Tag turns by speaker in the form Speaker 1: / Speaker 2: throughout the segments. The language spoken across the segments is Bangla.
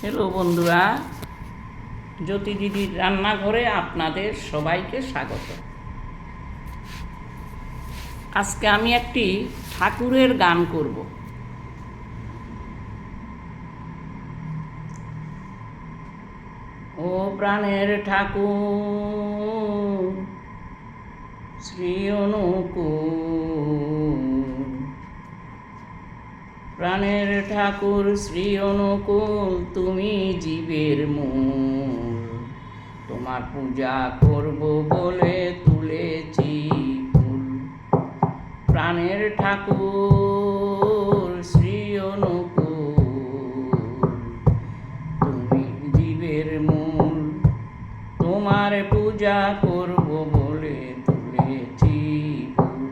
Speaker 1: হ্যালো বন্ধুরা, জ্যোতি দিদির রান্নাঘরে আপনাদের সবাইকে স্বাগত। আজকে আমি একটি ঠাকুরের গান করব। ও প্রাণের ঠাকুর শ্রী অনুকূল, প্রাণের ঠাকুর শ্রী অনুকূল, তুমি জীবের মূল। তোমার পূজা করব বলে তুলেছি ফুল। প্রাণের ঠাকুর শ্রী অনুকূল, তুমি জীবের মূল। তোমার পূজা করব বলে তুলেছি ফুল।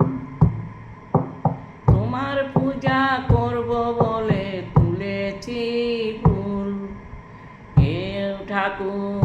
Speaker 1: তোমার পূজা করব বলে তুলেছি ফুল। হে ঠাকুর